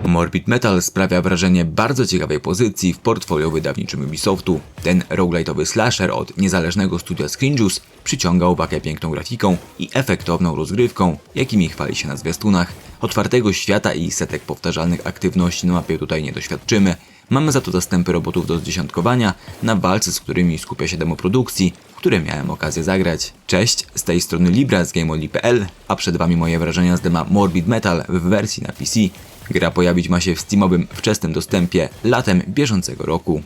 Morbid Metal sprawia wrażenie bardzo ciekawej pozycji w portfolio wydawniczym Ubisoftu. Ten roguelite'owy slasher od niezależnego studia Screen Juice przyciąga uwagę piękną grafiką i efektowną rozgrywką, jakimi chwali się na zwiastunach. Otwartego świata i setek powtarzalnych aktywności na mapie tutaj nie doświadczymy. Mamy za to zastępy robotów do zdziesiątkowania, na walce z którymi skupia się demo produkcji, w które miałem okazję zagrać. Cześć, z tej strony Libra z GameOnly.pl, a przed Wami moje wrażenia z dema Morbid Metal w wersji na PC. Gra pojawić ma się w Steamowym wczesnym dostępie latem bieżącego roku.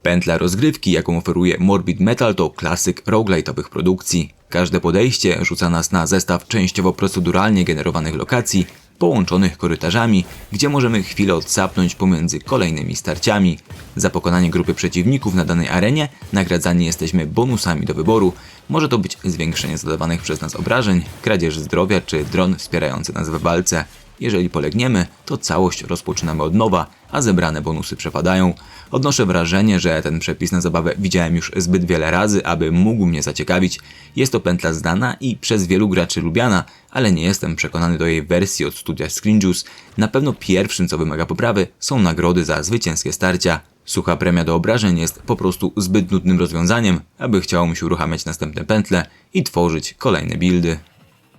Pętla rozgrywki, jaką oferuje Morbid Metal, to klasyk roguelite'owych produkcji. Każde podejście rzuca nas na zestaw częściowo proceduralnie generowanych lokacji, połączonych korytarzami, gdzie możemy chwilę odsapnąć pomiędzy kolejnymi starciami. Za pokonanie grupy przeciwników na danej arenie nagradzani jesteśmy bonusami do wyboru. Może to być zwiększenie zadawanych przez nas obrażeń, kradzież zdrowia czy dron wspierający nas w walce. Jeżeli polegniemy, to całość rozpoczynamy od nowa, a zebrane bonusy przepadają. Odnoszę wrażenie, że ten przepis na zabawę widziałem już zbyt wiele razy, aby mógł mnie zaciekawić. Jest to pętla znana i przez wielu graczy lubiana, ale nie jestem przekonany do jej wersji od studia Screen Juice. Na pewno pierwszym, co wymaga poprawy, są nagrody za zwycięskie starcia. Sucha premia do obrażeń jest po prostu zbyt nudnym rozwiązaniem, aby chciało mi się uruchamiać następne pętle i tworzyć kolejne buildy.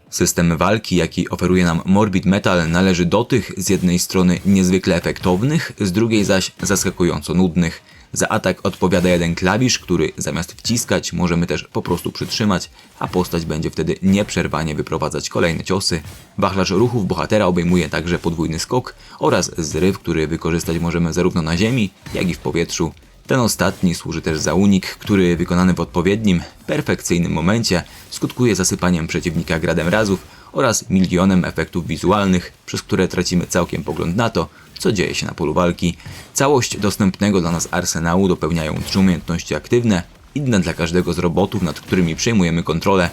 System walki, jaki oferuje nam Morbid Metal, należy do tych z jednej strony niezwykle efektownych, z drugiej zaś zaskakująco nudnych. Za atak odpowiada jeden klawisz, który zamiast wciskać możemy też po prostu przytrzymać, a postać będzie wtedy nieprzerwanie wyprowadzać kolejne ciosy. Wachlarz ruchów bohatera obejmuje także podwójny skok oraz zryw, który wykorzystać możemy zarówno na ziemi, jak i w powietrzu. Ten ostatni służy też za unik, który wykonany w odpowiednim, perfekcyjnym momencie skutkuje zasypaniem przeciwnika gradem razów oraz milionem efektów wizualnych, przez które tracimy całkiem pogląd na to, co dzieje się na polu walki. Całość dostępnego dla nas arsenału dopełniają 3 umiejętności aktywne, inne dla każdego z robotów, nad którymi przejmujemy kontrolę.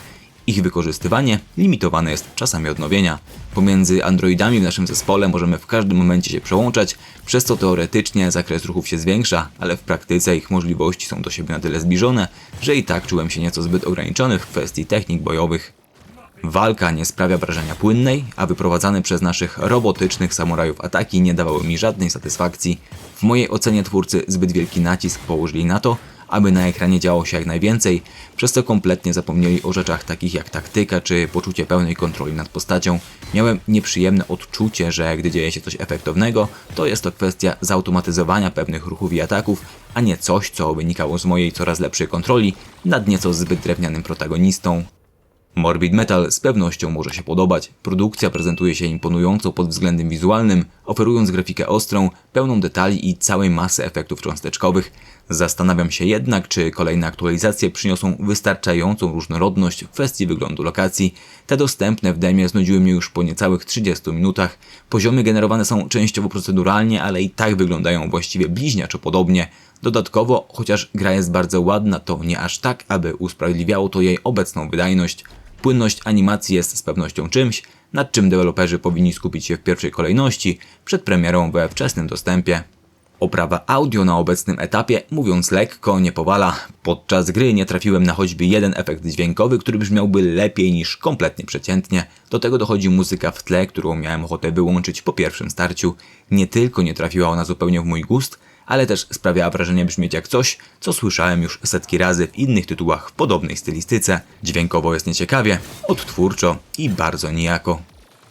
Ich wykorzystywanie limitowane jest czasami odnowienia. Pomiędzy androidami w naszym zespole możemy w każdym momencie się przełączać, przez co teoretycznie zakres ruchów się zwiększa, ale w praktyce ich możliwości są do siebie na tyle zbliżone, że i tak czułem się nieco zbyt ograniczony w kwestii technik bojowych. Walka nie sprawia wrażenia płynnej, a wyprowadzane przez naszych robotycznych samurajów ataki nie dawały mi żadnej satysfakcji. W mojej ocenie twórcy zbyt wielki nacisk położyli na to, aby na ekranie działo się jak najwięcej, przez co kompletnie zapomnieli o rzeczach takich jak taktyka czy poczucie pełnej kontroli nad postacią. Miałem nieprzyjemne odczucie, że gdy dzieje się coś efektownego, to jest to kwestia zautomatyzowania pewnych ruchów i ataków, a nie coś, co wynikało z mojej coraz lepszej kontroli nad nieco zbyt drewnianym protagonistą. Morbid Metal z pewnością może się podobać. Produkcja prezentuje się imponująco pod względem wizualnym, oferując grafikę ostrą, pełną detali i całej masy efektów cząsteczkowych. Zastanawiam się jednak, czy kolejne aktualizacje przyniosą wystarczającą różnorodność w kwestii wyglądu lokacji. Te dostępne w demie znudziły mnie już po niecałych 30 minutach. Poziomy generowane są częściowo proceduralnie, ale i tak wyglądają właściwie bliźniaczo podobnie. Dodatkowo, chociaż gra jest bardzo ładna, to nie aż tak, aby usprawiedliwiało to jej obecną wydajność. Płynność animacji jest z pewnością czymś, nad czym deweloperzy powinni skupić się w pierwszej kolejności przed premierą we wczesnym dostępie. Oprawa audio na obecnym etapie, mówiąc lekko, nie powala. Podczas gry nie trafiłem na choćby jeden efekt dźwiękowy, który brzmiałby lepiej niż kompletnie przeciętnie. Do tego dochodzi muzyka w tle, którą miałem ochotę wyłączyć po pierwszym starciu. Nie tylko nie trafiła ona zupełnie w mój gust, ale też sprawiała wrażenie brzmieć jak coś, co słyszałem już setki razy w innych tytułach w podobnej stylistyce. Dźwiękowo jest nieciekawie, odtwórczo i bardzo nijako.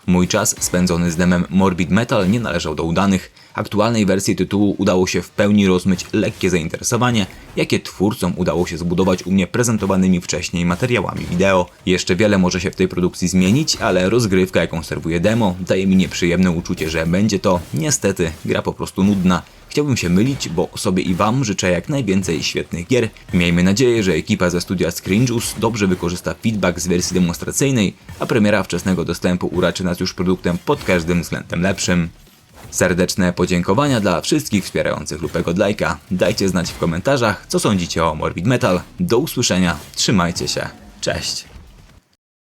Mój czas spędzony z demem Morbid Metal nie należał do udanych. Aktualnej wersji tytułu udało się w pełni rozmyć lekkie zainteresowanie, jakie twórcom udało się zbudować u mnie prezentowanymi wcześniej materiałami wideo. Jeszcze wiele może się w tej produkcji zmienić, ale rozgrywka, jaką serwuje demo, daje mi nieprzyjemne uczucie, że będzie to, niestety, gra po prostu nudna. Chciałbym się mylić, bo sobie i Wam życzę jak najwięcej świetnych gier. Miejmy nadzieję, że ekipa ze studia Screen Juice dobrze wykorzysta feedback z wersji demonstracyjnej, a premiera wczesnego dostępu uraczy nas już produktem pod każdym względem lepszym. Serdeczne podziękowania dla wszystkich wspierających Lupego Lajka. Dajcie znać w komentarzach, co sądzicie o Morbid Metal. Do usłyszenia, trzymajcie się, cześć!